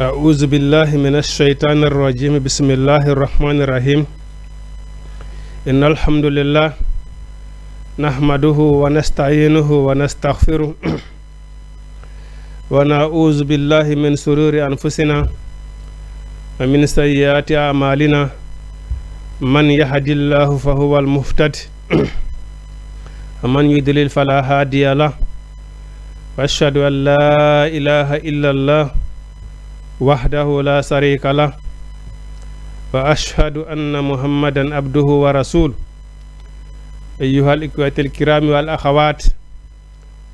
أعوذ بالله من الشيطان الرجيم بسم الله الرحمن الرحيم إن الحمد لله نحمده ونستعينه ونستغفره ونعوذ بالله من شرور أنفسنا ومن سيئات أعمالنا من يهد الله فهو المهتد ومن يضلل فلا هادي له وأشهد أن لا إله إلا الله وحده لا شريك له وأشهد أن محمدا عبده ورسوله أيها الإخوة الكرام والأخوات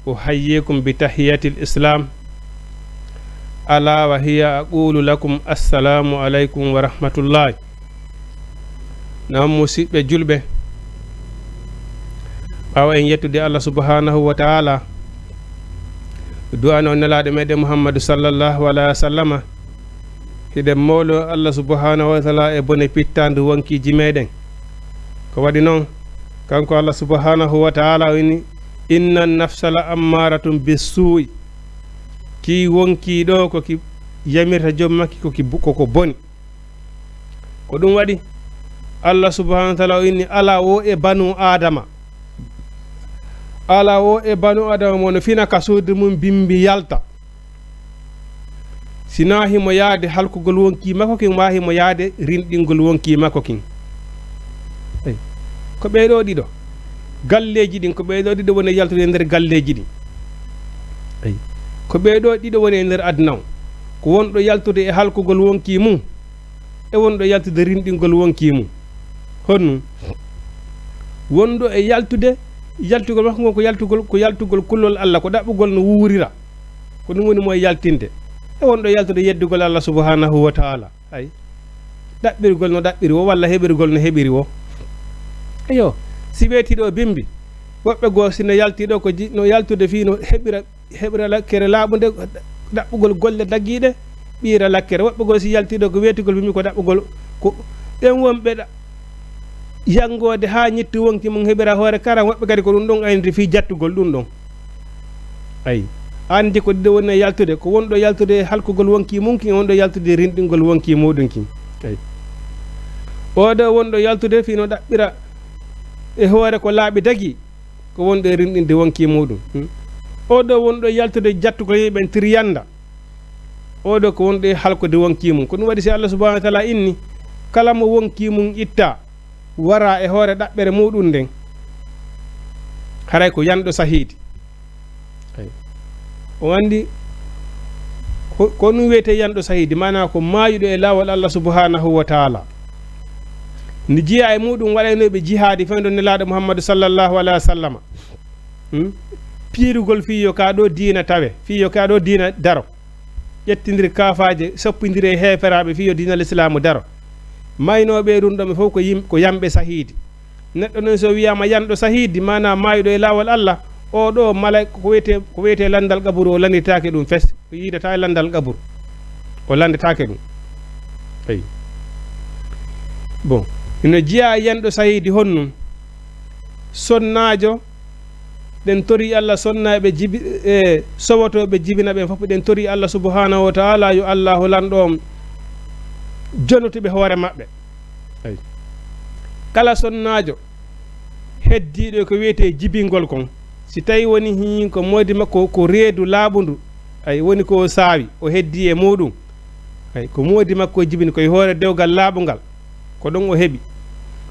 أحييكم بتحية الإسلام ألا وهي أقول لكم السلام عليكم ورحمة الله نعم مسيب جلبة أو أن يتدي الله سبحانه وتعالى دعانا أن الله دمد محمد صلى الله عليه وسلم hide mawlo Allah subhanahu wa ta'ala e bone pittandu wonki jimeden ko wadi non kanko Allah subhanahu wa ta'ala wini inna nafsala ammaratun bisu'i ki wonki do ko ki yamirta jommakki ko ki ko boni ko dum wadi Allah subhanahu wa ta'ala wini ala wo e banu adama mon fina kasude mum bimbi yalta sina himo yaade halkugol wonki makko kin ma himo yaade rindingol wonki makko kin ko ɓeyɗo ɗiɗo galleji ɗin ko ɓeyɗo ɗiɗo woni yaltude nder galleji ɗin ko ɓeyɗo ɗiɗo woni e nder adnaw ko wonɗo yaltude e halkugol wonki mum e wonɗo yaltude rindingol wonki mum honnu wonɗo e yaltugol makko ngol ko yaltugol kullol Allah ko ɗaɓɓugol no wuurira ko ɗum woni moye yaltinde e wonɗo yaltude yeddugol Allah subhanahu wa ta'ala ay ɗaɓɓirgol no ɗaɓɓiri wo walla heɓirgol no heɓiri wo eyo si weetiɗo bimbi woɓɓe goo sino yaltiɗo ko no yaltude fi no heɓira lakkere laaɓude ɗaɓɓugol golle daggiɗe ɓiira lakkere woɓɓe goo si yaltiɗo ko weetigol bimbi ko ɗaɓɓugol ko ɗen wonɓe yangode ha ñitti wonki mum heɓira hoore karan woɓɓe kadi ko ɗum ɗon aynide fi jattugol ɗum ɗon ayi andi ko ɗiɗo woni yaltude ko wonɗo yaltude halkugol wonki mum kin wonɗo yaltude rindingol wonki muɗum kin ay oɗo wonɗo yaltude fino ɗaɓɓira e hoore ko laaɓi dagi ko wonɗo rindinde wonki muɗum oɗo wonɗo yaltude jattugol yiɓen tiriyanda oɗo ko wonɗo halkude wonki mum ko ɗum waɗi si Allah subhanahu wa ta'ala inni kala mo wonki mum itta wara e hoore ɗaɓɓere muɗum nden haray ko yanɗo sahidi o andi ko ɗum wiyete yanɗo sahidi mana ko maayuɗo e laawol Allah subhanahu wa ta'ala ni jiya e muɗum waɗaynoɓe jihadi fewdo nelaaɗo Muhammadu sallallahu alaihi wa sallam piirugol fiyo ka ɗo diina tawe fiyo ka ɗo diina daro ƴettidiri kaafaje soppidiri e heeferaɓe fiyo diina l'islamu daro maynoɓe ɗum ɗoɓe fof ko yamɓe sahidi neɗɗo noon so wiyama yanɗo sahidi mana maayuɗo e laawol Allah o ɗo malayka ko wiyete landal qaburu o landitake ɗum fes o yidata e landal qaburu o landitake ɗum ayi bon ino jiya yanɗo sahidi honnum sonnajo ɗen tori Allah sonnaɓe jibi e sowotoɓe jibina ɓen fof ɗen tori Allah subhanahu wa ta'ala yo Allahu lanɗo jonotuɓe hoore maɓɓe ayi kala sonnajo heddiɗo ko wiyete jibingol kon si tawi woni hin ko modi makko ko reedu laabundu ay woni ko saawi o heddi e muɗum ay ko modi makko jibini koye hoore dewgal laabungal ko ɗon o heɓi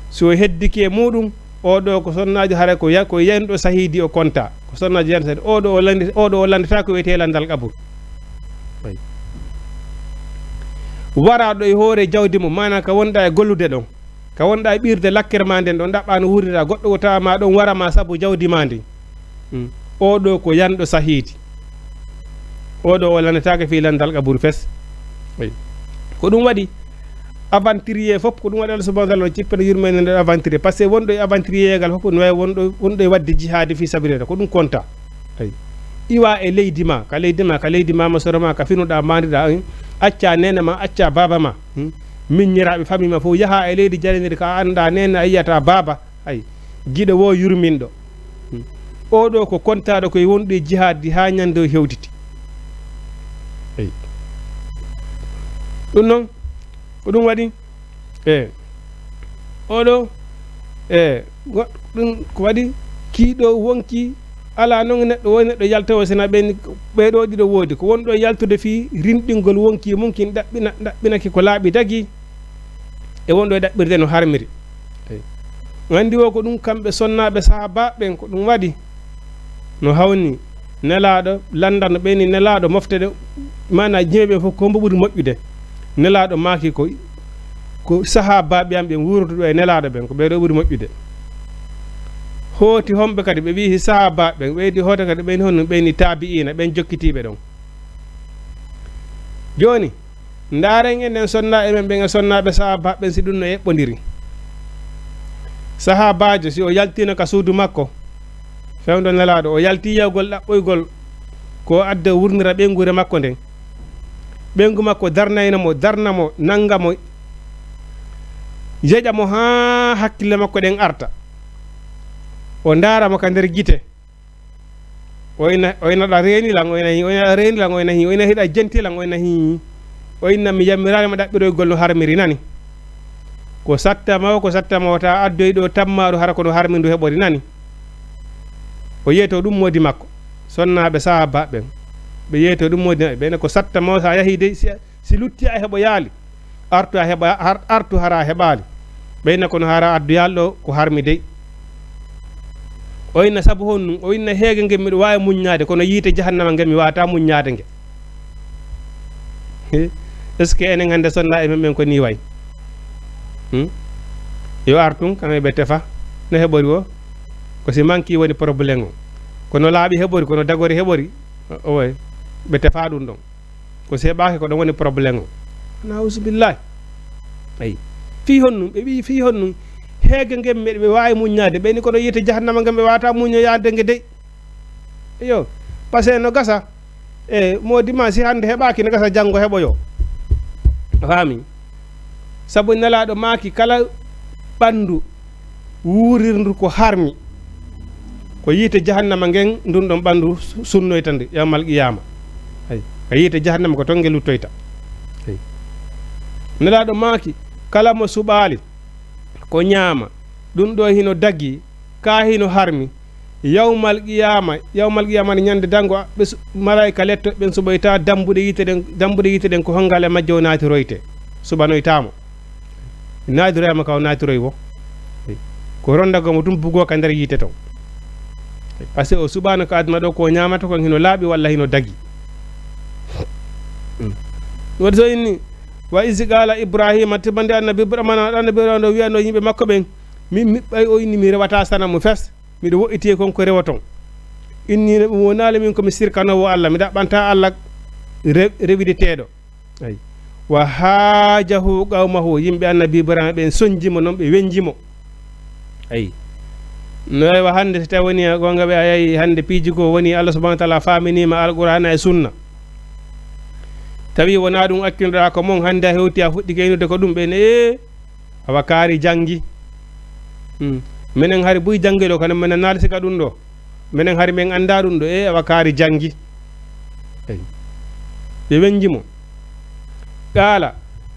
so heddiki e muɗum oɗo ko sonnajo hara ko yanɗo sahidi o konta ko sonnajo yanɗo sahidi oɗo o landata ko wiyete landal qabur ay waraɗo e hoore jawdi mum mana ka wonɗa e gollude ɗon ka wonɗa e ɓirde lakkere ma nden ɗon ɗaɓɓa no wuurira goɗɗo o tawa ma ɗon warama saabu jawdi ma ndi oɗo ko yanɗo sahidi oɗo o landetake fi landal qaburu fes ko ɗum waɗi aventurier fof ko ɗum waɗi Allah subhanahu wa ta'ala cippene yurmene nder aventurier par ce que wonɗo e aventurier gal fof no wawi wonɗo e wadde jihadi fi sabilillah ko ɗum konta ay iwa e leydi ma ka leydi ma masoro ma ka finuɗa mandiɗa acca nene ma acca baba ma miññiraɓe famille ma fof yaha e leydi jaleniri ka anda nene a yiyata baba ay guiɗo wo yurminɗo oɗo ko kontaɗo koye wonɗo e jihadi ha ñande o hewtiti ɗum noon ko ɗum waɗi oɗo ɗum ko waɗi kiiɗo wonki ala noon neɗɗo woni neɗɗo yaltawo sina ɓeɗo ɗiɗo woodi ko wonɗo yaltude fii rinɗingol wonki mum kin ɗaɓɓinaki ko laaɓi dagi e wonɗo e ɗaɓɓirde no harmiri gandi o ko ɗum kamɓe sonnaɓe sahabaɓen ko ɗum waɗi no hawni nelaɗo landano ɓeni nelaɗo moftede mana jimeɓe fof ko mbo ɓuri moƴƴude nelaɗo maaki ko sahabaɓe am ɓen wurotoɗo e nelaɗo ɓen ko ɓeɗo ɓuri moƴƴude hooti homɓe kadi ɓe wi sahabaɓe ɓen ɓeydi hoota kadi ɓeni honno ɓeyni taabiina ɓen jokkitiɓe ɗon joni ndaren enen sonna emen ɓen e sonnaɓe sahabaɓen si ɗum no eɓɓodiri sahabajo si o yaltino ka suudu makko fewdo nelaɗo o yalti yawgol ɗaɓɓoygol ko adda wurnira ɓengure makko nden ɓengu makko darnamo nangamo jeƴamo ha hakkille makko ɗen arta o ndaramo ka nder gite oyna ɗa reenilan oyna reenilan oyna hi oyna hiɗa jentilan oyna hi oyna mi yammirani ma ɗaɓɓiroygol no harmiri nani ko sattama ta addoy ɗo tammaɗo hara kono harmi ndu heɓori nani o yeeto ɗum modi makko sonnaɓe sahabaɓen ɓe yeeto ɗum modi ɓene ko sattama sa yahi de si lutti a heɓo yaali artu hara heɓali ɓeyna kono hara addu yalɗo ko harmi dey oyna sabu honnum o inna heege nge miɗo wawi muññade kono yiite jahannama nge mi wata muññade nge est ce que enen hande sonna e men ko ni way yo artun kamɓe ɓe tefa no heɓori o ko si manki woni probléme o kono laaɓi heɓori kono dagori heɓori owoy ɓe tefa ɗum ɗon ko si heɓaki ko ɗon woni probléme o nausubillahi ayi fi honnum ɓe wi fi honnum heege ngem meɗe ɓe wawi muññade ɓeni kono yiite jahannama ngam ɓe wata muño yaade nge dey yo par ce que no gasa modima si hande heɓaki no gasa janggo heɓoyo faami sabu nelaɗo maaki kala ɓandu wuurirndu ko harmi ko yiite jahannama ngen ndun ɗon ɓandu sunnoytande yawmal qiyama ay ko yiite jahannama ko ton nge luttoyta ay nelaɗo maaki kala mo suɓaali ko ñaama ɗum ɗo hino daggi ka hino harmi yawmal qiyama ne ñande dango ɓe malaika letto ɓen suɓoyta dambuɗe yite ɗen ko hongale majjo o naatiroyte suɓanoytamo naatiroyama ka o naatiroy wo ko rondagomo tum bugo ka nder yite ton par ce que o suɓano ko aduna ɗo ko ñamata kon hino laaɓi walla hino daggi waɗi so inni wa isi qala ibrahima tibande annabi ɗo wiyano yimɓe makko ɓen mi ɓay o inni mi rewata sana mo fes miɗo woɗɗiti konko rewa ton inni wonali min komi sirkanowo allah mi ɗaɓɓanta allah rewiditeɗo ay wa haajahu qawmahu yimɓe annabi ibrahima ɓen soñjimo noon ɓe wenjimo ayi no wa hande so tawi woni gonga ɓe a yayi hande piiji ko woni allah subahana wa taala faminima alqur'ana e sunna tawi wona ɗum akkinoɗa ko mon hande a hewti a fuɗɗi geynude ko ɗum ɓene awa kaari janggi minen hari buy jangge ɗo kono minen naali siga ɗum ɗo minen hari min anda ɗum ɗo awa kaari janggi eyi ɓe wenjimo qala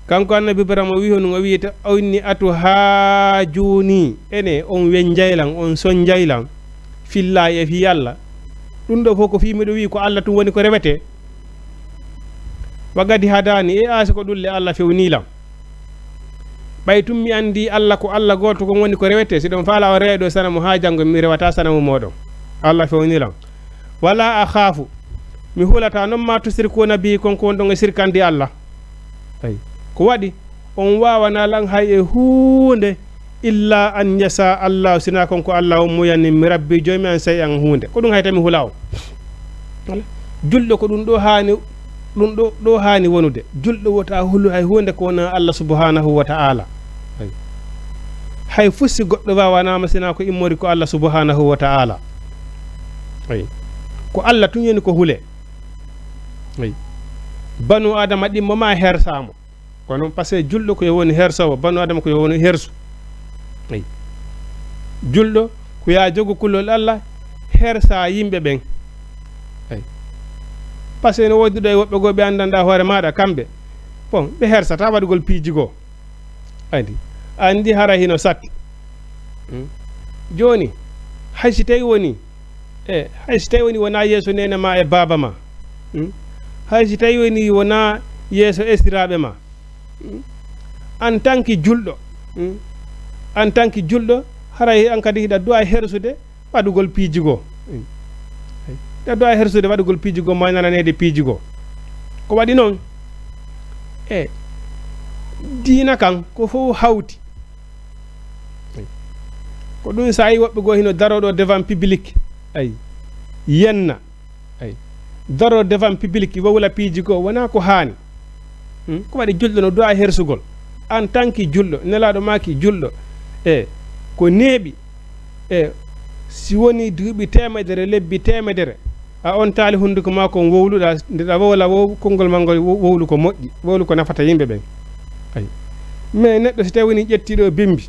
kanko annabi ibrahima wi honum o wiyata inni atu haajuni ene on wenjaylan on sonjaylan fillahi e fi allah ɗum ɗo fof ko fimiɗo wi ko allah tum woni ko rewete wagadi hadani aasi ko ɗulle allah fewnilam ɓay tum mi andi allah ko allah goto kon woni ko rewete si ɗon faala o reeɗo sana mo ha janggo mi rewata sana mo moɗon allah fewnilam wala a khaafu mi hulata non ma tusirkuna bi konko won ɗon e sirkandi allah ay ko waɗi on wawana lan hay e hunde illa an yasa allah sina konko allah on muyanni mi rabbi jomi an sey an hunde ko ɗum hay tami hula o julɗo ko ɗum ɗo hani wonude julɗo wota hulu hay hunde ko wona allah subhanahu wa ta'ala hay fussi goɗɗo wawanama sina ko immori ko allah subhanahu wa ta'ala ay ko allah tun yoni ko hule ay banu adama ɗimmo ma hersamo kono par ce que julɗo ko yo woni hersowo banu adama ko yo woni hersu ay julɗo ko ya jogo kullol allah hersa yimɓe ɓen ay par ce que no wodi ɗo e woɓɓe goo ɓe andanɗa hoore maɗa kamɓe bon ɓe hersata waɗugol piiji goo andi hara hino satti joni hay si tawi woni hay si tawi woni wona yeeso nene ma e baba ma hay si tawi woni wona yeeso esiraɓe ma en tant que julɗo en tant que julɗo haray an kadi hiɗa duwa hersude waɗugol piiji goo hiɗa duwa hersude waɗugol piiji goo ma nananede piiji goo ko waɗi noon diina kan ko fof hawti ko ɗum sa yi woɓɓe goo hino daroɗo devant public yenna daro devant public wowla piiji goo wona ko haani ko waɗi julɗo no duwa hersugol en tant que julɗo nelaɗo maki julɗo ko neeɓi si woni duuɓi temedere lebbi temedere a on taali hunduko ma ko wowluɗa ndeɗa wowla konngol ma ngol wowlu ko moƴƴi wowlu ko nafata yimɓe ɓen mais neɗɗo so tawi woni ƴettiɗo bimbi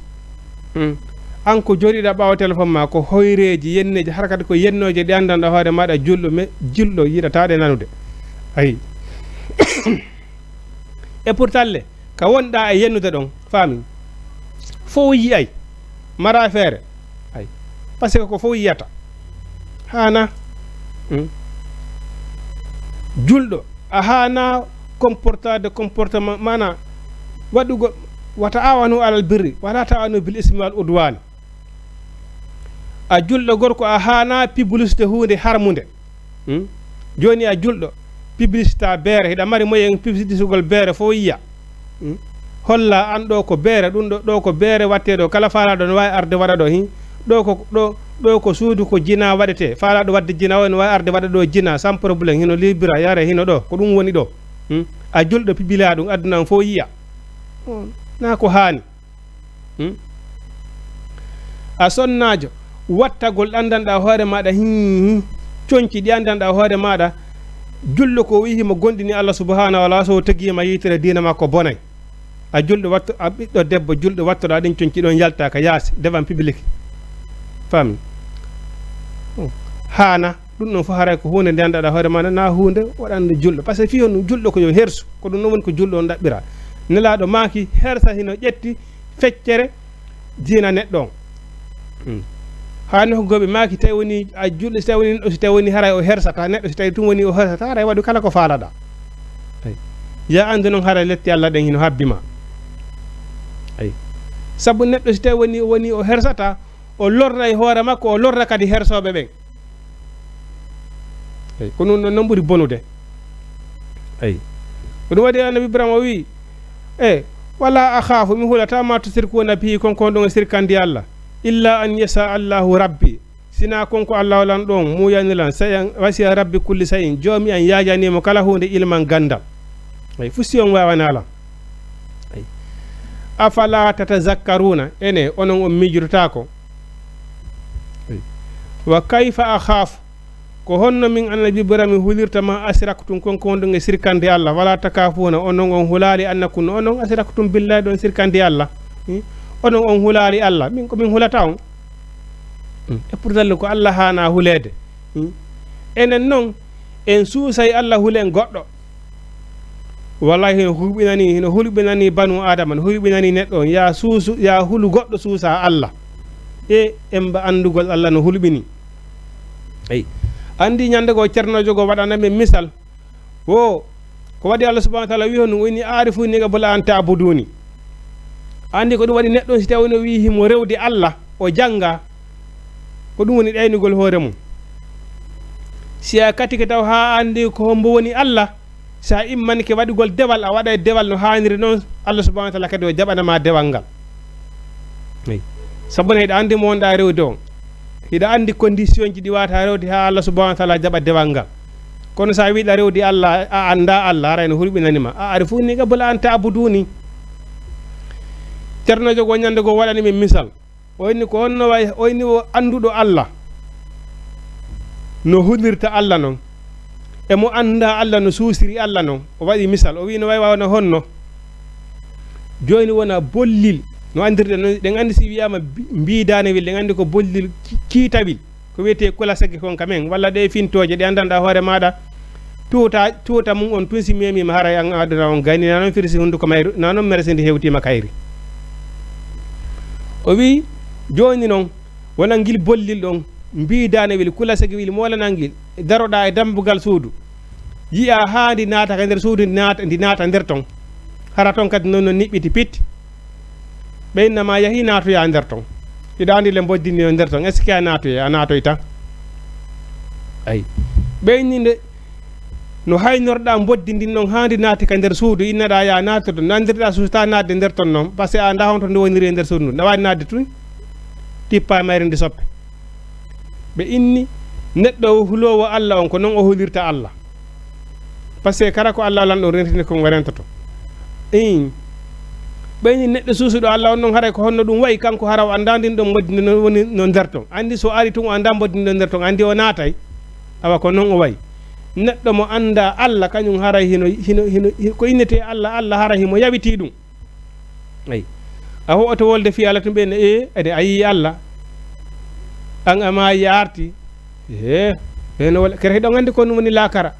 an ko joɗiɗa ɓaawa téléphone ma ko hoyreji yenneji har kadi ko yennoje ɗi andanɗa hoore maɗa julɗo yiɗataɗe nanude e pourtant le ka wonɗa e yennude ɗon faami fof yiyay mara feere par ce que ko fof yiyata hana julɗo a hana comportement mana waɗugo wata awanu alal birri wala tawanu bil ismi wal udwani a julɗo gorko a hana publicité hunde harmude joni a julɗo publicité beere hiɗa mari moyen publicité sugol beere fof yiya holla an ɗo ko beere ɗum ɗo ko beere watte ɗo kala faalaɗo no wawi arde waɗa ɗo hin ɗo ko suudu ko jina waɗete faalaɗo wadde jina o no wawi arde waɗa ɗo jina sans probléme hino libra yare hino ɗo ko ɗum woni ɗo a julɗo pibila ɗum addunan fof yiya na ko haani a sonnajo wattagol andanɗa hoore maɗa coñci ɗi andanɗa hoore maɗa julɗo ko wi himo gonɗini Allah subhanahu wa ta'ala so tagiyima yitere dina makko bonay a julɗo watto a ɓiɗɗo debbo julɗo wattoɗa ɗin coñci ɗon yalta ka yaasi devant public fami hana ɗum ɗon fof haray ko hunde nde andaɗa hoore maɗa na hunde waɗande julɗo par ce que fi on julɗo ko yo hersu ko ɗum noon woni ko julɗo on ɗaɓɓira nelaɗo maaki hersa hino ƴetti feccere dina neɗɗo on hani ko goɓe maaki tawi woni a julɗo so tawi woni neɗɗo so tawi woni haray o hersata neɗɗo so tawi tum woni o hersata haray waɗu kala ko faalaɗa ya andu noon haray letti Allah ɗen hino habbima sabu neɗɗo so tawi woni o hersata o lorna e hoore makko o lorna kadi hersoɓe ɓen ko ɗum ɗon noon ɓuri bonude ko ɗum waɗi annabi Ibrahima o wi wala akhafu mi hulata ma tusirkuna bihi konko ɗon e sirkandi Allah illa an yasa allahu rabbi sina konko Allah lan ɗon muyanilan sayan wasiya rabbi kulli sayin joomi an yajanimo kala hunde ilman gandal fusi on wawanalam afala tatazakkaruna ene onon on mijirtako wa kayfa akhafu ko honno min annabi Ibrahima hulirta ma asraktum konko ɗon e sirkandi Allah wala takafuna onon on hulali annakum onon asraktum billahi ɗon sirkandi Allah onon on hulali Allah min ko min hulata on e pourtant ko Allah hana hulede enen noon en suusay Allah hulen goɗɗo wallahi hino hulɓinani banu adama no hulɓinani neɗɗo on ya hulu goɗɗo suusa Allah emba andugol Allah no hulɓini andi ñande go cernojo go waɗana men misal ko waɗi Allah subhanahu wa ta'ala wi hono woni arifu ni ga bala anta abuduni andi ko ɗum waɗi neɗɗo si tawi no wi himo rewde Allah o janga ko ɗum woni ɗaynugol hoore mum si a katike taw ha andi ko hombo woni Allah sa immani ke waɗugol dewal a waɗa dewal no haniri noon Allah subhanahu wa ta'ala kadi o jaɓanama dewal ngal sabu ne hiɗa andi mo wonɗa rewde on hiɗa andi condition ji ɗi wata rewde ha Allah subhanahu wa ta'ala jaɓa dewal ngal kono sa wiɗa rewde Allah a anda Allah arayno hulɓinanima a ari fu ni ga bala anta abuduni cernojo go ñande go waɗani min misal o inni ko honno way o inni o anduɗo Allah no hulirta Allah noon e mo anda Allah no suusiri Allah noon o waɗi misal o wi no way wawno honno joni wona bollil no andirɗe ɗen andi si wiyama mbidanewil ɗen andi ko bollil kiitawil ko wiyete kula sagi kon kamen walla ɗe fintoje ɗe andanɗa hoore maɗa tuuta mum on tun si memima haray an aduna on gayni nanon firsi hunduko mayru nanon meresende hewtima kayri o wi joni noon wona ngil bollil ɗon mbiidane weli kula sagi weli molanangil daroɗa e dambugal suudu yiya haandi naata ka nder suudu ndi naata nder ton hara ton kadi noon no niɓɓiti pitti ɓeynama yahi naatoya nder ton iɗa andi le boddini o nder ton est ce que a naatoy tan ayi ɓeyninde no haynorɗa boddi ndin noon haandi naati ka nder suudu inneɗa ya naatoto nandirɗa suusta nadde nder ton noon par ce que a ndahonto nde woniri e nder suudu ndu nawani nadde tun tippa mayre ndi soppe ɓe inni neɗɗo hulowo Allah on ko noon o hulirta Allah par ce que kala ko Allah lan ɗon rentini ko rentoto ɓeyni neɗɗo suusuɗo Allah on noon haray ko honno ɗum wayi kanko hara o anda ndin ɗon moddi no woni no nder ton andi so ari tun o anda moddi no nder ton andi o naatay awa ko noon o wayi neɗɗo mo anda Allah kañum haray hino ko innete Allah hara himo yawiti ɗum ayi a hoto wolde fi Allah tum ɓenne ede a yii Allah an ama yarti eno wala kere ɗon andi ko ɗum woni lakara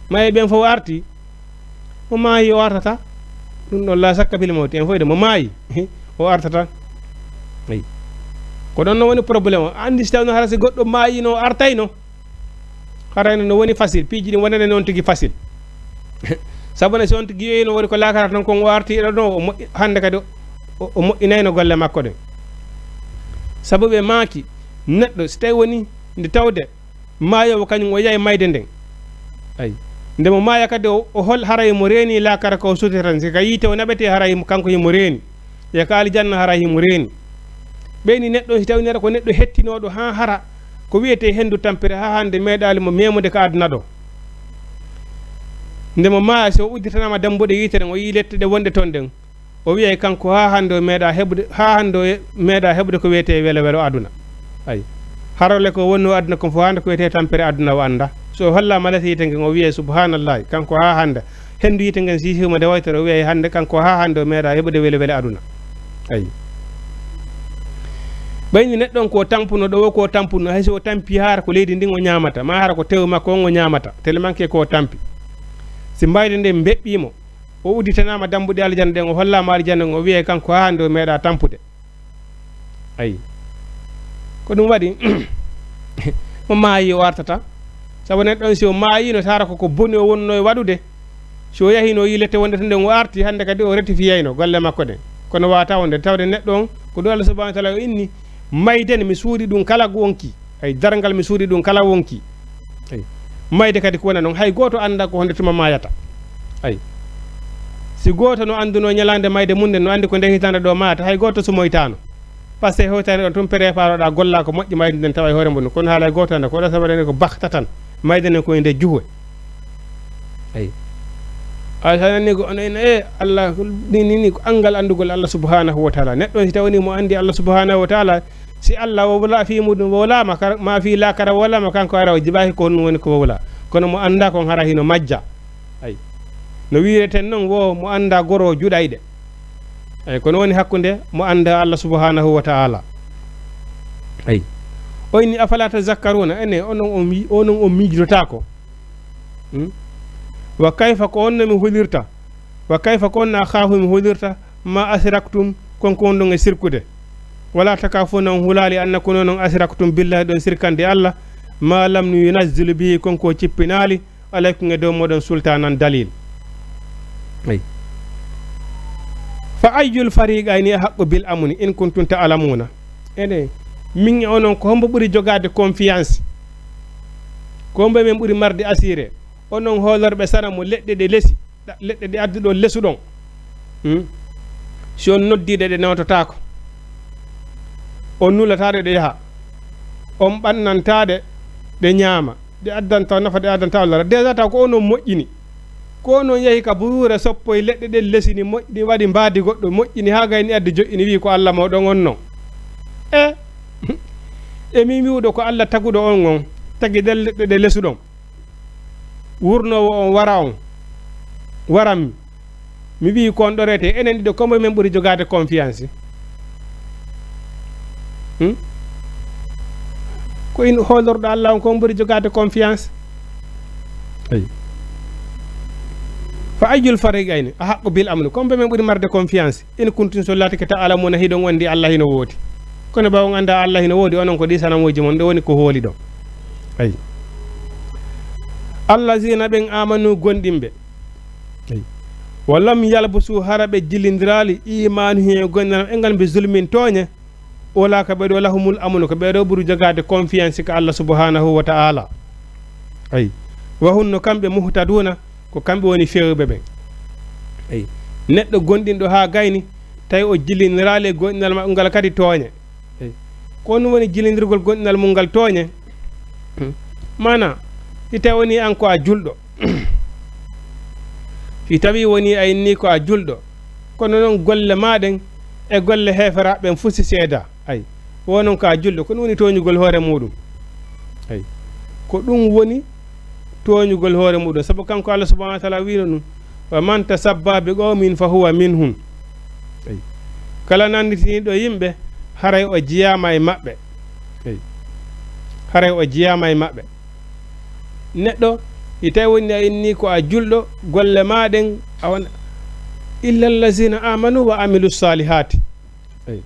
maye ɓen fof arti mo maayi o artata ɗum ɗon la sakka fil mawti en foyde mo maayi o artata ayi ko ɗon no woni probléme o andi so tawno hara si goɗɗo maayino o artayno harayno no woni facile piiji ɗi wonane noon tigi facile sabu ne so on tigi yeeyino woni ko lakara tan kon o artiɗo ɗo o moƴƴi hannde kadi o moƴƴinayno golle makko ɗen sabu ɓe maaki neɗɗo so tawi woni nde tawde maayowo kañum o yahi mayde nden ayi ndemo maaya kadi o hol haray mo reeni lakara ko suti tan si ka yiite o naɓete haray kanko himo reeni e ka aljanna haray himo reeni ɓeyni neɗɗo si tawi neɗɗo ko neɗɗo hettinoɗo ha hara ko wiyete hendu tampere ha hande meeɗali mo memude ka aduna ɗo ndemo maaya so udditanama dambuɗe yitere o yi lette ɗe wonde toon ɗen o wiyay kanko ha hande o meeɗa heɓde ko wiyete welo welo aduna ayi harole ko wonno aduna ko fo hande ko wiyete tampere aduna o anda so hollama lete yite ngen o wiye subhanallahi kanko ha hande hendu yite ngen sisima de waytere o wiyay hande kanko ha hande o meeɗa heɓude wele wele aduna ayi ɓayni neɗɗon ko tampuno ɗo ko tampuno hay so o tampi hara ko leydi ndin o ñamata ma hara ko tew makko on o ñamata tellement que ko tampi si mbayde nde beɓɓimo o udditanama dambuɗe aljanna ɗen o hollama aljanna o wiyay kanko ha hande o meeɗa tampude ayi ko ɗum waɗi mo maayi o artata sabu neɗɗon si o maayino tara koko boni o wonno e waɗude so yahino yilette wonde to nden o arti hande kadi o rectifiyayno golle makko ɗen kono wata wonde tawde neɗɗo on ko ɗum Allah subhanahu wa taala o inni mayden mi suuɗi ɗum kala wonki ay dargal mi suuɗi ɗum kala wonki ay mayde kadi ko wona noon hay goto anda ko honde tuma mayata ay si goto no anduno ñalande mayde munde no andi ko nde hitande ɗo mayata hay goto sumoytano par ce que hewtani ɗon tum préparoɗa golla ko moƴƴi mayde nden tawa e hoore mum kono haala goto anda ko ɗo sabaɗene ko bakta tan mayde nen koye nde juhwe ay asanani ko onen Allah ni ko angal andugol Allah subhanahu wa ta'ala neɗɗo si tawni mo andi Allah subhanahu wa ta'ala si Allah wala fi mudum wala ma fi la kara wala ma kanko ara jibahi ko non woni ko wala kono mo anda ko hara hino majja ay no wireten non wo mo anda goro judayde ay kono woni hakkunde mo anda Allah subhanahu wa ta'ala ay oyni afala tazakkaruna ene onon o miijrota ko wa kayfa ko onna mi hulirta wa kayfa ko onna khafu mi hulirta ma asraktum konko on e sirkude wala takafuna hulali annakum non asraktum billahi don sirkande Allah ma lam yunazzilu bihi konko cippinali alaykum e dow modon sultanan dalil ay fa ayyul fariqayni haqqu bil amni in kuntum ta'lamuna ene min onon ko hombo buri jogade confiance ko hombo men buri marde assuré onon holorbe sara mo ledde de lesi ledde de addu do lesu don si on noddide de nawtotako on nulatade de yaha on bannantade de nyaama de addanta nafa de addanta Allah déjà ta ko onon moƴƴini ko non yahi ka buure soppo e ledde de lesini moƴƴini wadi mbaadi goddo moƴƴini ha gayni addi jo'ini wi ko Allah mawɗon on non e mi wiudo ko Allah tagudo on tagi del ledde de lesu don wurnowo on wara on waram mi wi kon dorete enen dido kombo men buri jogade confiance ko in holordo Allah on kon buri jogade confiance ay fa ayyul fariqayni ahaqqu bil amni kombe men ɓuri marde confiance in kuntum sollati ke ta'lamuna hiɗon wondi Allah hino woodi kono bawo anda Allah hino woodi onon ko ɗi sanamoji mon ɗe woni ko hooli ɗo ayi allazina ɓen amanu gonɗimɓe ayi walam yalbusu hara ɓe jillindirali imanu he gonɗinam e ngal mbe zulmin tooñe wala ka ɓeɗo lahumul amnu ko ɓeɗo ɓuri jogade confiance ka Allah subhanahu wa ta'ala ayi wa hunno kamɓe muhtaduna ko kamɓe woni fewɓe ɓen ayi neɗɗo gonɗinɗo ha gayni tawi o jillinirali e gonɗinal ma ngal kadi tooñe ayi ko ɗum woni jillindirgol gonɗinal mum ngal tooñe mana si tawi woni an ko a julɗo si tawi woni a inni ko a julɗo kono noon golle maɗen e golle heferaɓen fusi seeda ay wonon ko a julɗo ko ɗum woni toñugol hoore muɗum ay ko ɗum woni toñugol hoore muɗum sabu kanko Allah subhanahu wa ta'ala wino ɗum wa man tasabba bi qawmin fa huwa minhum ay kala nanditiniɗo yimɓe haray o jiyama e maɓɓe ay haray o jiyama e maɓɓe neɗɗo i tawi woni a inni ko a julɗo golle maɗen awana illa allazina amanu wa amilu salihati ay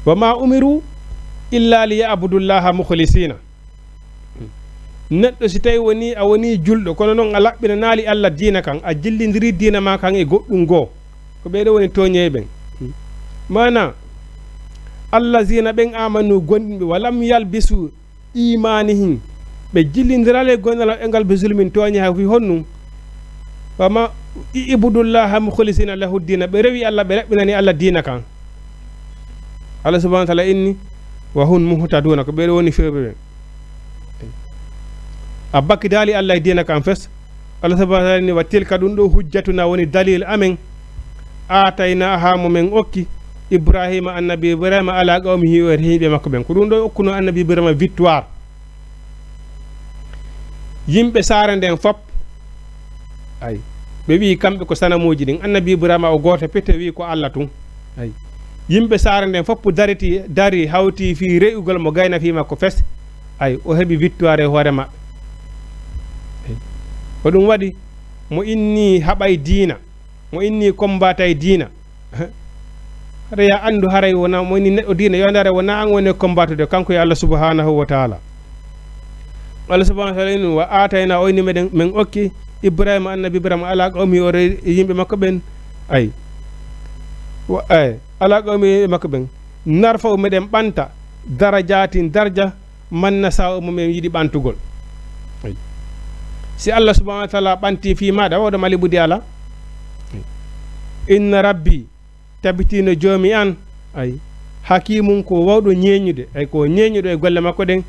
wa ma umiru illa liyabudullaha mukhlisina neɗɗo si tawi woni a woni julɗo kono noon a laɓɓina naali Allah diina kan a jillidiri diina ma kan e goɗɗum goo ko ɓeɗo woni toñeɓen mana allazina ɓen amanu gonɗinɓe walam yalbisu imanihim ɓe jillidirale gonɗal e ngal be zulmin tooñe ha fi honnum wama ibudullaha mukhlisina lahu dina ɓe rewi Allah ɓe laɓɓinani Allah diina kan Allah subhanahu wa ta'ala inni wa hun muhtaduna ko ɓeɗo woni fewɓe ɓen a bakkidali Allah e diina kan fes Allah subhanahu wa ta'ala ni wa tilka ɗum ɗo hujjatuna woni dalil amen atayna ha momen okki Ibrahima annabi Ibrahima ala qawmihi o rehiɓe makko ɓen ko ɗum ɗo okkuno annabi Ibrahima victoire yimɓe saara nden fop ay ɓe wi kamɓe ko sanamuji ɗin annabi Ibrahima o goto pete wi ko Allah tun ay yimɓe saara nden fop dari hawti fi re'ugol mo gayna fi makko fes ay o heɓi victoire e hoore maɓɓe ay ko ɗum waɗi mo inni haɓay diina mo inni combatay diina haɗa ya andu haray wona mo inni neɗɗo diina yondare wona an woni combatude kanko e Allah subhanahu wa ta'ala Allah subhanahu wa ta'ala wa atayna oyni meɗen men okki Ibrahima annabi Ibrahima ala qawmi o yimɓe makko ɓen ay ala qawmi yimɓe makko ɓen narfa o meɗen ɓanta darajatin darja manna sa mumen yiɗi ɓantugol ay si Allah subhanahu wa ta'ala ɓanti fi maɗa wawɗo mali ɓudi ala inna rabbi tabitino joomi an ay hakimum ko wawɗo ñeñude ay ko ñeñuɗo e golle makko ɗen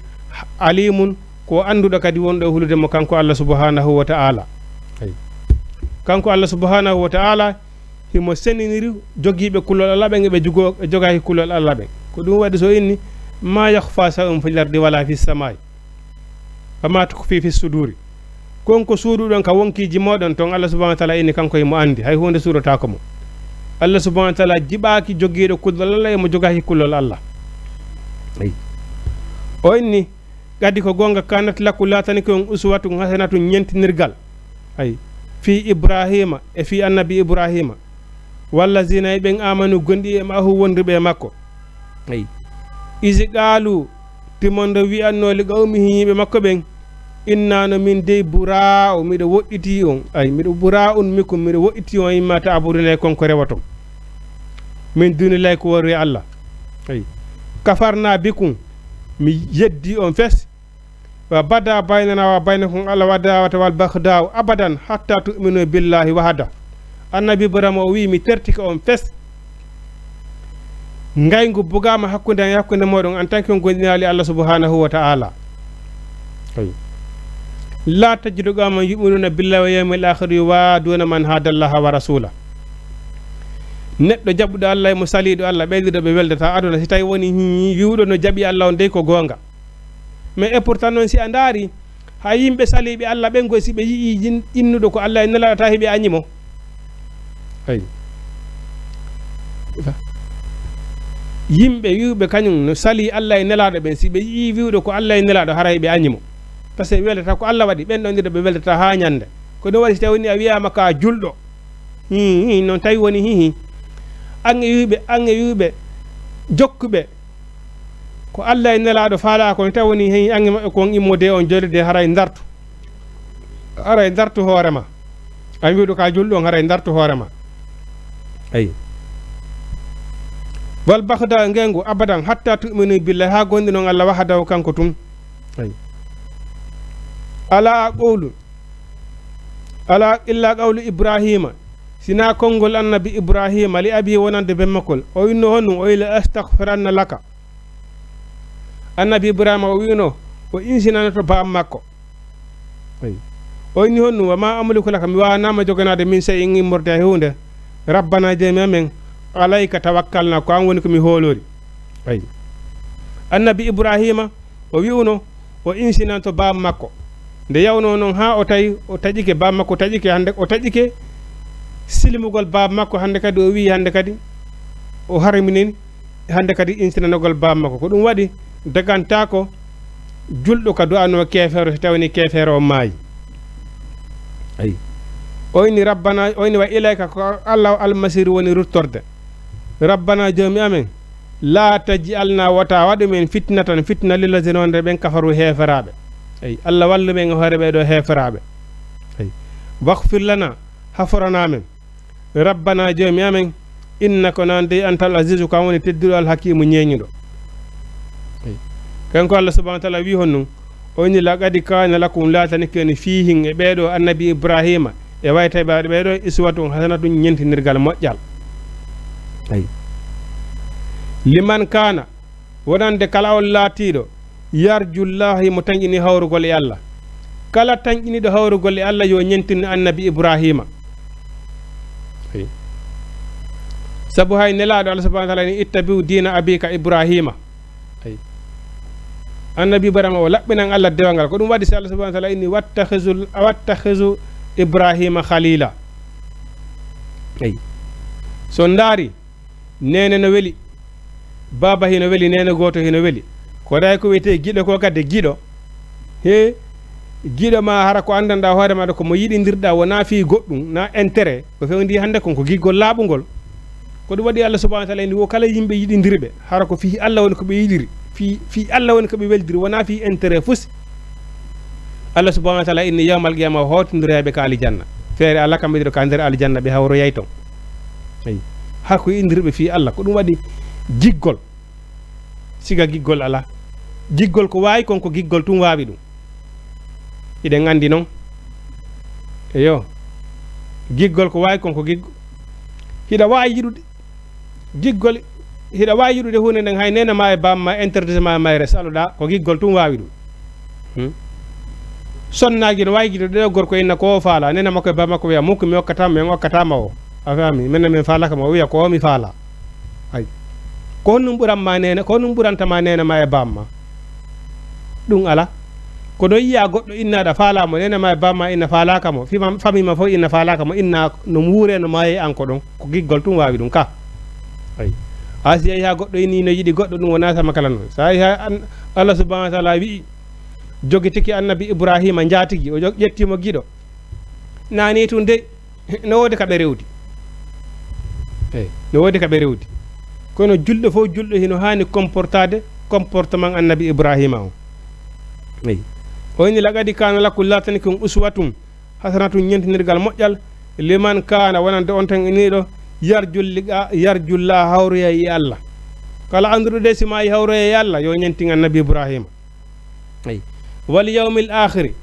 alimun ko anduɗo kadi wonɗo e hulude mo kanko Allah subhanahu wa ta'ala ay kanko Allah subhanahu wa ta'ala himo seniniri jogiiɓe kullol Allah ɓen eɓe jogaki kullol Allah ɓen ko ɗum waɗi so inni ma yakhfa shay'un fil ardi wala fis samai fama tukfi fis suduri konko suuɗuɗon ka wonkiji moɗon ton Allah subhanahu wa ta'ala inni kanko himo andi hay hunde suurotako mo Allah subhanahu wa ta'ala jiɓaki jogiiɗo kullol Allah emo jogaki kullol Allah ay o inni gadi ko gonga kanat lakku latani ko uswatu hasanatu ñentinirgal ay fi Ibrahima e fi annabi Ibrahima wallazina ɓen amanu gondi e mahu wondirɓe makko ay isi qaalu timondo wi'anno li qawmihi yimɓe makko ɓen innano min dey bura o miɗo woɗɗiti on ay miɗo bura on mikko miɗo woɗɗiti on yimma ta abudunay konko rewato min dunilay ko worri Allah ay kafarna bikum mi yeddi on fes wa bada baynana wa baynakum Allah wadawata wal baghdau abadan hatta tu'minu billahi wahda annabi Ibrahima o wi mi tertika on fes ngaygu bugama hakkunde an hakkunde moɗon en tant que gondinali Allah subhanahu wa ta'ala ay la tajidu qawman yu'minuna billahi wa yawmil akhir yuwaduna man hadallaha wa rasula neɗɗo jaɓɓuɗo Allah e mo saliɗo Allah ɓeydiɗo ɓe weldata aduna si tawi woni wiwɗo no jaɓi Allah on dey ko gonga mais et pourtant noon si a ndaari ha yimɓe saliɓe Allah ɓen goy si ɓe yii innuɗo ko Allah e nelaɗata heɓe añimo ay yimɓe wiwɓe kañum no sali Allah e nelaɗo ɓen si ɓe yii wiwɗo ko Allah e nelaɗo hara heɓe añimo par ce que weldata ko Allah waɗi ɓen ɗon ɗiɗo ɓe weldata ha ñande ko ɗum waɗi so tawni a wiyama ka julɗo noon tawi woni hihi ange wiɓe jokkuɓe ko Allah e nelaɗo faala ko taw woni hen ange maɓɓe kon immode on jolide haray dartu hoorema a wiɗo ka julɗo on haray dartu hoorema ayi wal bakhda ngengu abadan hatta tu'minu billahi ha gondi non Allah wahdahu kanko tum ayi ala illa qawlu ibrahima sina kongol annabi ibrahima li abi wonande be makol o winno honno o ila astaghfiranna laka annabi ibrahima o wino o insinanato baam makko o inni honno wa ma amliku laka mi wanama joganade min sey in immorde e hunde rabbana jemi amen alayka tawakkalna ko an woni ko mi hoolori ayi annabi ibrahima o wi'uno o insinanto baam makko nde yawno noon ha o tawi o taƴike baam makko taƴike hande o taƴike silimugol baam makko hande kadi o wi hande kadi o harminin hande kadi insinanogol baam makko ko ɗum waɗi daganta ko julɗo ka du'ano kefeero so tawni kefeero o maayi ayi oyni rabbana oyni wa ilayka ko Allah almasiru woni ruttorde rabbana joomi amen la taj'alna wata waɗu men fitnatan fitna lillazina wonde ɓen kafaru heferaɓe ayi Allah wallu men hoore ɓeɗo heferaɓe ayi waghfir lana haforana men rabbana joomi amen innaka nande antal azizu kan woni tedduɗo al hakimu ñeñuɗo ayi kanko Allah subhanahu wa ta'ala wi honno oyni laqad kana lakum latani ken fihin e ɓeɗo annabi ibrahima e wayta baade ɓeɗo iswatun hasanatun ñentinirgal moƴƴal ayi liman kana wonande kala on laatiɗo yarjullahi mo tañƴini hawrugol e Allah kala tañƴiniɗo hawrugol e Allah yo ñentin annabi ibrahima ayi sabu hay nelaɗo Allah subhanahu wa ta'ala ni ittabi'u dina abika ibrahima ayi annabi ibrahima o laɓɓinan Allah dewangal ko ɗum waɗi so Allah subhanahu wa ta'ala inni wattakhizu ibrahima khalila ayi so ndaari nene no weli baba hino weli nene goto hino weli ko day ko wiyete giɗo ko gadde giɗo he giɗo ma hara ko andanɗa hoore maɗa ko mo yiɗidirɗa wona fi goɗɗum na intérêt ko fewndi hande kon ko giggol laaɓugol ko ɗum waɗi Allah subhanahu wa ta'ala ni wo kala yimɓe yiɗidirɓe hara ko fi Allah woni ko ɓe yiɗiri fi Allah woni ko ɓe weldiri wona fi intérêt fusi Allah subhanahu wa ta'ala inni yawmal qiyamah hawtindiraɓe ka aljanna feere Allah kam ɓeɗo ka nder aljanna ɓe hawro yayton ayi ha ko yiɗidirɓe fi Allah ko ɗum waɗi giggol siga giggol ala giggol ko wawi kon ko giggol tum wawi ɗum iɗen andi noon eyo giggol ko wawi kon ko giggol hiɗa wawi yiɗude giggol hiɗa wawi yiɗude hunde nden hay nena ma e bamma interdisement mayre saloɗa ko giggol tum wawi ɗum sonnagi no wawi giɗo ɗeɗo gorko inna ko faala nena makko e bammakko wiya mukko mi hokkatama min hokkatama o a fami minen min faalaka ma o wiya ko mi faala ay ko honum ɓuranma nene ko honum ɓurantama nene ma e bamma ɗum ala ko ɗo yiya goɗɗo innaɗa faalamo nene ma e bamma inna faalaka mo famima fof inna faalaka mo inna no muure no maayi an ko ɗon ko giggol tum wawi ɗum ka ay a si yeehi ha goɗɗo inni no yiɗi goɗɗo ɗum wona sama kala noon sa yeehi ha Allah subhanahu wa ta'ala wi jogitiki annabi ibrahima jatigi o ƴettimo giɗo nani tun de no wodi kaɓe rewdi eyi no wodi kaɓe rewdi kono julɗo fof julɗo hino hani comportade comportement annabi ibrahima o eyi oyni laqad kana lakum latani kum uswatum hasanatun ñentinirgal moƴƴal liman kana wonande on tan iniɗo yarjulla hawroya e Allah kala anduɗo sima yi hawroya e Allah yo ñentin annabi ibrahima eyi wal yawmil akhiri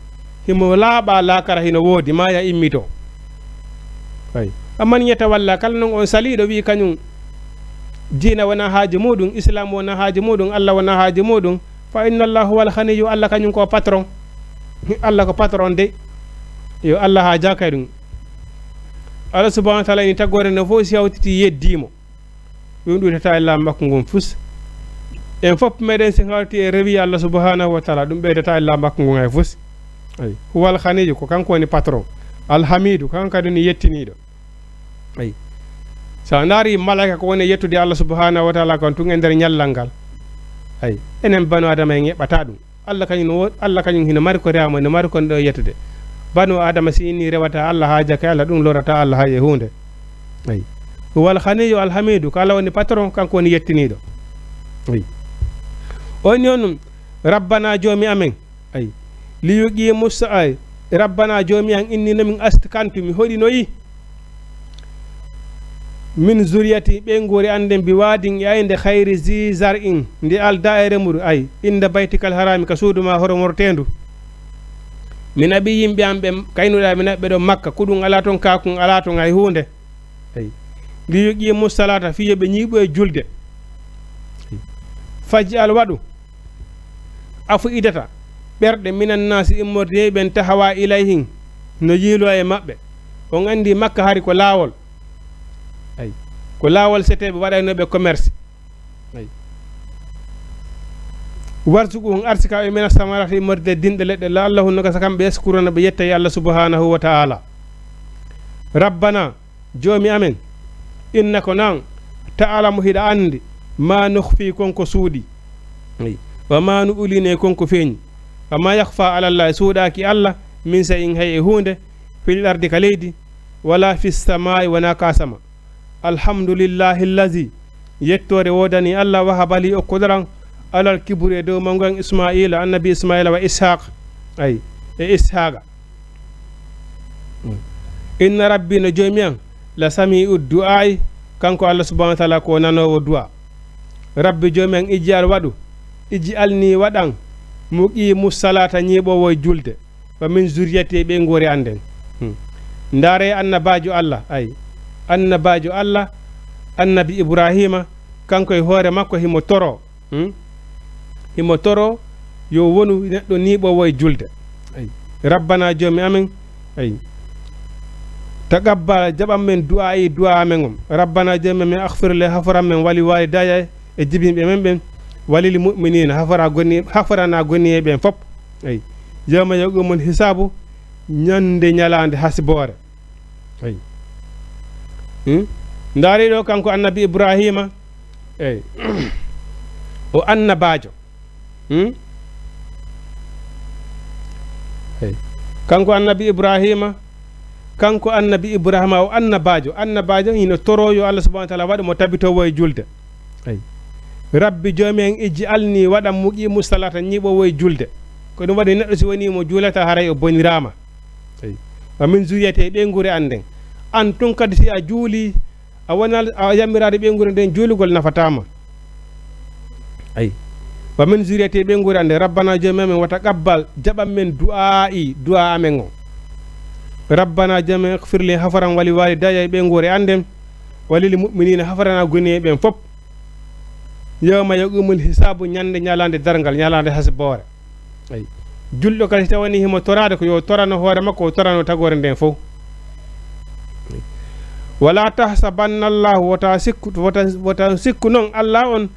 himo laaɓa laakara hino woodi ma ya immito ay amman yetawalla kala non on saliɗo wi kañum diina wona haaji muɗum islam wona haaji muɗum Allah wona haaji muɗum fa inna Allah huwal ghaniyu Allah kañum ko patron Allah ko patron de yo Allah ha jakay ɗum Allah subhanahu wa ta'ala ni tagore no fo si hawtiti yeddimo ɗum ɗutata e lam makko ngon fus en fof meɗen si hawti e rewi Allah subhanahu wa ta'ala ɗum ɓeydata e lam makko ngon hay fus ay huwal ghaniyu ko kanko woni patron alhamidu kanko kadi ni yettiniɗo ay sa ndaari malaika ko woni yettude Allah subhanahu wa ta'ala kon tun e nder ñallal ngal ay enen banu adama en heɓata ɗum Allah kañum hino mari ko rewamo no mari kon ɗo yettude banu adama si inni rewata Allah haaja ka Allah ɗum lorata Allah ha e hunde ay wal khaniyu alhamidu kala woni patron kanko woni yettiniɗo ay on yon rabbana joomi amen ay li yuqi musa ay rabbana joomi an inni namin astkantu mi hoɗinoyi min zuriyati ɓe ngori anden bi wadin yayde khayri zi zar'in ndi alda e remuru ay inda baytikal harami ka suuduma horomortendu min abi yimɓe am ɓe kaynuɗa min aɓɓe ɗo makka kuɗum ala toon kakum ala toon hay hunde ay li yoqi musalata fiye ɓe ñiiɓo e julde faji al waɗu afu idata ɓerɗe minan nasi immorde ɓen tahawa ilayhin no yiilo e maɓɓe on andi makka hari ko laawol ay ko laawol seteɓe waɗaynoɓe commerce ay warsugu on arsika e mena samarata immorde dinɗe leɗɗe la allahu no gasa kamɓe eskurona ɓe yetta e Allah subhanahu wa ta'ala rabbana joomi amen inna ko nan ta'alamu hiɗa andi ma nukhfi konko suuɗi wa ma nu uline konko feeñi wa ma yakhfa ala Allah suuɗaki Allah min sa in hay e hunde fil ardi ka leydi wala fi samai wona ka sama alhamdulillahi allazi yettore wodani Allah wahabali okkodoran alal kibure dow mangon ismaila annabi ismaila wa ishaq ay e ishaqa inna rabbi no joomi an la sami'u du'ai kanko Allah subhanahu wa ta'ala ko nanowo du'a rabbi joomi an ijji al waɗu ijji alni waɗan muqi musalata ñiɓowo e julde wa min zuriyati ɓe ngori anden ndaare annabajo Allah ay annabajo Allah annabi ibrahima kanko e hoore makko himo toro yo wonu neɗɗo niɓowo e julde ay rabbana joomi amen ay taqabbal jaɓam men du'a e du'a amen on rabbana joomi men aghfir li hafaran men wali walidaya e jibinɓe men ɓen walil mu'minina hafarana gonni e ɓen fop ay yawma yaqumul hisabu ñande ñalande hasibore ay ndaari ɗo kanko annabi ibrahima ay o annabajo ay kanko annabi ibrahima o annabajo hino toroyo Allah subhanahu wa ta'ala waɗa mo tabitowo e julde ay rabbi joomi en ijji alni waɗam muqi musalata ñiɓowo e julde ko ɗum waɗi neɗɗo si woni mo juulata haray o bonirama ay wa min zuriyate ɓe ngure anden an tun kadi si a juuli a wonal a yammirade ɓe ngure nden juulugol nafatama ay wa min zuriyate ɓe ngure ande rabbana joomi amen wata qabbal jaɓam men du'a amen o rabbana joomi ighfirli hafaran wali walidaya ɓe ngure anden walil mu'minina hafarana goni e ɓen fop yawma yaqumul hisabu ñande ñalande dargal ñalande hasibore ay julɗo kadi tawani himo torade ko yo torano hoore makko o torano tagore nden fof wala tahsabanna allahu wota sikku noon Allah on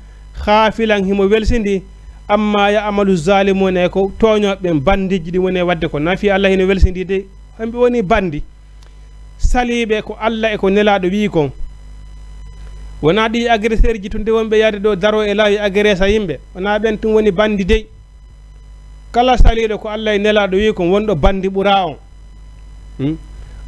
khaafilan himo welsindi amma ya amalu zalimuna e ko toñoɓe bandiji ɗi woni wadde ko nafi Allah hino welsindi de hamɓe woni bandi saliɓe ko Allah e ko nelaɗo wi kon wona ɗi agresseur ji tunde wonɓe yaade ɗo daro e laawi agressa yimɓe wona ɓen tum woni bandi dey kala saliɗo ko Allah e nelaɗo wi kon wonɗo bandi ɓura on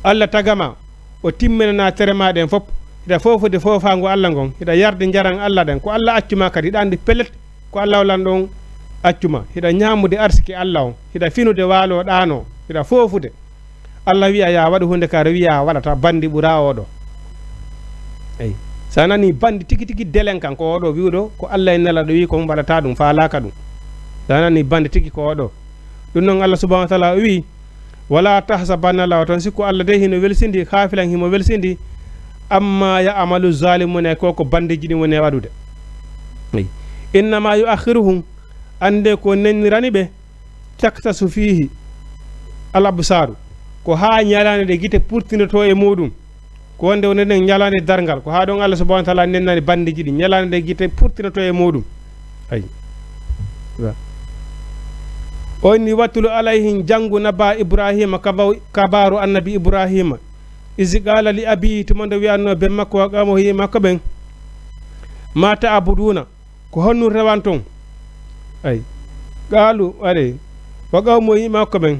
Allah tagama o timminana tere maɗen fop hiɗa fofude fofango Allah gon hiɗa yarde jaran Allah ɗen ko Allah accuma kadi hiɗa andi pellet ko Allah walan ɗon accuma hiɗa ñamude arsiki Allah on hiɗa finude waalo ɗano hiɗa fofude Allah wiya ya waɗu hunde kare wiya waɗata bandi ɓura oɗo eyi sa nani bandi tigi tigi delen kan ko oɗo wiwɗo ko Allah e nelaɗo wi ko mbaɗata ɗum falaka ɗum sa nani bandi tigi ko oɗo ɗum noon Allah subhanahu wa ta'ala wi wala tahsabanna Allah ton sikko Allah de hino welsindi khafilan himo welsindi amma ya amalu zalimuna ko bandiji ɗi woni waɗude innama yuakhiruhum ande ko nennirani ɓe taktasu fihi al absaru ko ha ñalande de gite purtinoto e muɗum ko wonde woni nden ñalande dargal ko ha ɗon Allah subhanahu wa ta'ala nennani bandiji ɗi ñalande de gite purtinoto e muɗum ay o ni wattulu alayhim jangu naba ibrahima kabaru annabi ibrahima isi qala li abi tumonde wiyanno be makko wa qamo hi makko ɓen ma ta'buduna ko honnu rewan ton ay qalu are wa qamo hi makko ɓen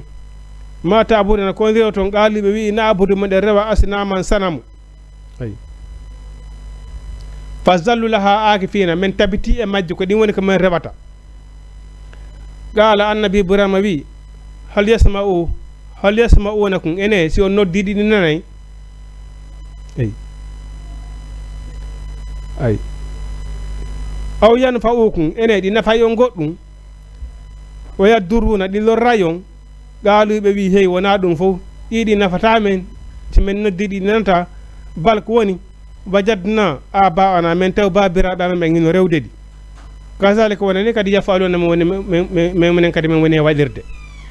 ma ta'buduna ko ndiro ton qaali ɓe wi na'budu mo de rewa asnaman sanamu ay fazallu laha akifina men tabiti e majji ko ɗin woni ko men rewata qala annabi ibrahima wi hal yasma'unakum ene si on noddiɗi ɗi nanay ay aw yanfa'ukum ene ɗi nafa yon goɗɗum o yadduruna ɗi lorra yon qaaluɓe wi hey wona ɗum fof ɗiɗi nafata men si men noddiɗi nanata balko woni wajadna aba'ana men taw babiraɓe amen ɓen hino rewde ɗi kasalika wonani kadi yafaluna men woni minen kadi men woni e waɗirde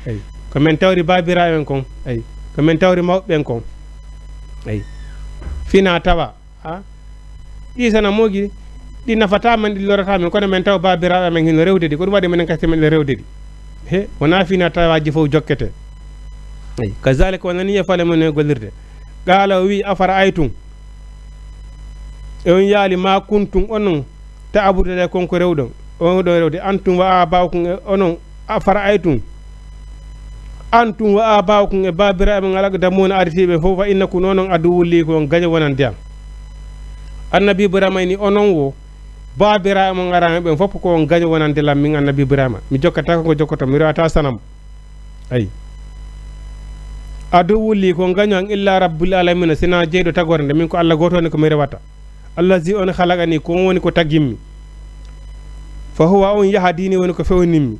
eyi ko men tawri babiraɓe men kon eyi ko men tawri mawɓe ɓen kon eyi fina tawa ha ɗisana mogi ɗi nafata men ɗi lorata men kono men taw babiraɓe men hino rewde ɗi ko ɗum waɗi minen kadi men rewde ɗi he wona fina tawaji fof jokkete eyi kasalika wonani yafale men e gollirde qala o wi afara aytum e on yaali ma kuntum onon ta'budude konko rewɗon on ɗo rewde antum wa aba'ukum e onon afara aytum antum wa aba'ukum e babiraɓe ngalaga damuna aritiɓe fof fa innakum onon aduwulli ko gaño wonan ndiyam annabi ibrahima ni onon wo babiraɓe mo garani ɓen fof ko gaño wonan ndilam min annabi ibrahima mi jokkata ko jokkoto mi rewata sanam ayi aduwulli ko gaño an illa rabbul alamina sina jeyɗo tagorde min ko allah gotoni ko mi rewata allazi on khalaqani ko woni ko tagimmi fa huwa on yahdini woni ko fewnimmi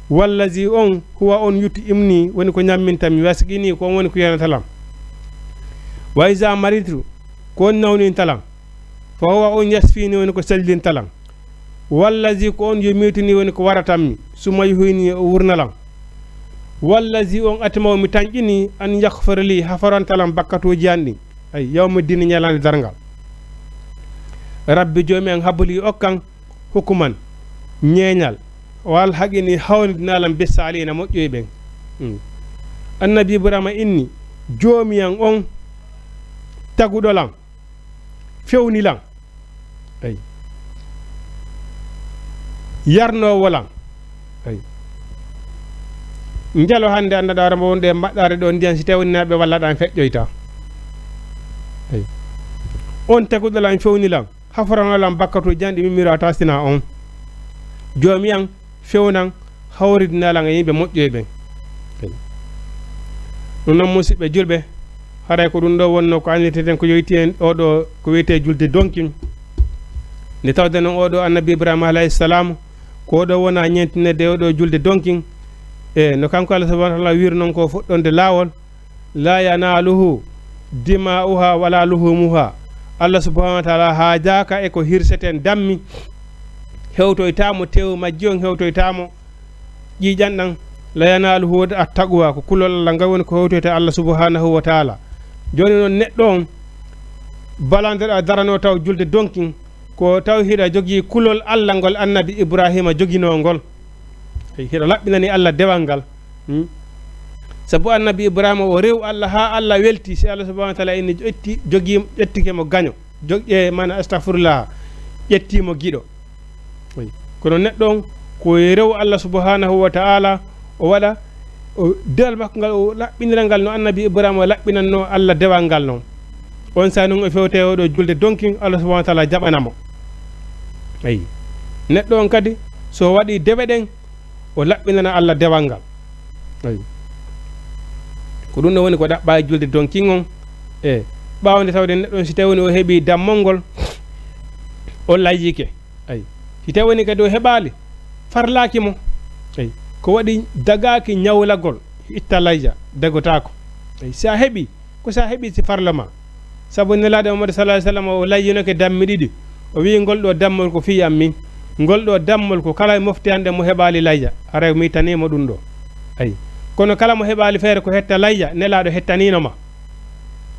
wallazi on huwa on yuti imni woni ko nyammintam wasqini ko woni ko yanatalam wa iza maritu ko nawni talam fa huwa on yasfini woni ko sallin talam wallazi ko on yumitini woni ko waratammi suma yuhini wurnalam wallazi on atma mi tanjini an yaghfir li hafaran talam bakkatoji andi ay yawma dini nyalande dargal rabbi joomi an habuli okkan hukuman ñeeñal wal haqini hawnidinalam bessalina moƴƴoy ɓen annabi ibrahima inni joomi an on taguɗolam fewnilam ay yarnowolam ay njalo hannde annaɗa mo wonde mbaɗɗare ɗo ndiyan si tawninaɓe wallaɗan feƴƴoyta ay on taguɗolam fewnilam hafaranolam bakkato janɗi mimmirata sina on joomi an fewnan hawridinalan e yimɓe moƴƴoy ɓen ɗum noon musidɓe julɓe haray ko ɗum ɗo wonno ko andirteten ko yoyti en oɗo ko wiyete julde donkin nde tawde noon oɗo annabi ibrahima alayhissalam ko oɗo wona ñentinede oɗo julde donkin e no kanko allah subahana taala wiri noon ko fuɗɗonde laawol la yanaluhu dima'uha wala luhumuha allah subahanahu wa taala haajaka e ko hirseten dammi hewtoytamo tew majji on hewtoytamo ƴiƴanɗan la yanaluhu attaqwa ko kulol allah ngal woni ko hewtoyte allah subhanahu wa taala joni noon neɗɗo on balandeɗa darano taw julde donkin ko taw hiɗa jogui kulol allah ngol annabi ibrahima joguino ngol hiɗa laɓɓinani allah dewal ngal sabu annabi ibrahima o rew allah ha allah welti si allah subahana taala inni jogui ƴettikemo gaño joƴƴe mana astahfirullah ƴettimo guiɗo kono neɗɗo on ko rew allah subhanahu wa taala o waɗa o dewal makko ngal o laɓɓiniral ngal no annabi ibrahima o laɓɓinanno allah dewal ngal noon on sa noon o fewte oɗo julde donkin allah subahana wa taala jaɓanamo ayi neɗɗo on kadi so waɗi dewe ɗen o laɓɓinana allah dewal ngal ayi ko ɗum ɗo woni ko ɗaɓɓa e julde donkin on e ɓawde tawde neɗɗo si tawni o heeɓi dammol ngol o layyike ayi si tawni kadi o heɓali farlaki mo ayi ko waɗi dagaki ñawlagol itta layja dagotako ayi sa heeɓi ko sa heeɓi si farlama sabu nelaɗo Muhammad sallallahu alaihi wasallam o layyinoke dammi ɗiɗi o wi ngol ɗo dammol ko fi am min ngol ɗo dammol ko kala mofti hande mo heɓali layja ara mi tanimo ɗum ɗo ayi kono kala mo heɓali feere ko hetta layya nelaɗo hettaninoma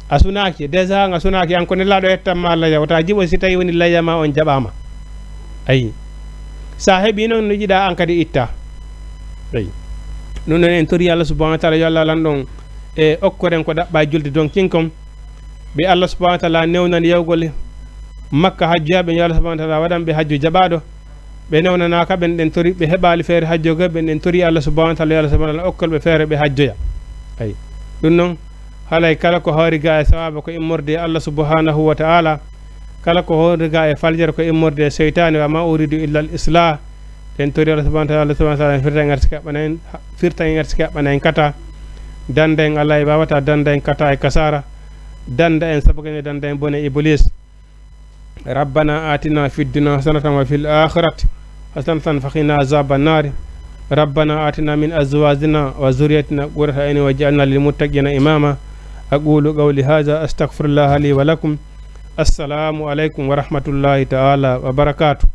a sunaki déjà a sunaki an ko nelaɗo hettanma layya wata jiɓo si tawi woni layya ma on jaɓama ayi sa heeɓi noon no jiɗa an kadi itta ayi ɗum noon en tori Allah subhanahu wa taala yo Allah lan ɗon e okkoren ko ɗaɓɓa julde don kinkom ɓe Allah subhanahu wa taala newnani yawgol makka hajjuyaɓe yo Allah subhanahu wa taala waɗanɓe hajju jaɓaɗo ɓe newnanaka ɓen ɗen tori ɓe heɓali feere hajjoga ɓen ɗen tori Allah subhanahu wa taala yo Allah subhanahu wa taala okkolɓe feere ɓe hajjoya ay ɗum noon halay kala ko hawri ga e sawaba ko immorde Allah subhanahu wa ta'ala kala ko hawri ga e faljere ko immorde seytani wa ma uridu illa al islah den tori Allah subhanahu wa ta'ala firta ngarti kaɓɓana en kata danda en Allah e wawata danda en kata e kasara danda en sabagane danda en bone iblis ربنا آتنا في الدنيا حسنة وفي الآخرة حسنة فقنا عذاب النار ربنا آتنا من أزواجنا وذريتنا قرة عين واجعلنا للمتقين إماما أقول قولي هذا أستغفر الله لي ولكم السلام عليكم ورحمة الله تعالى وبركاته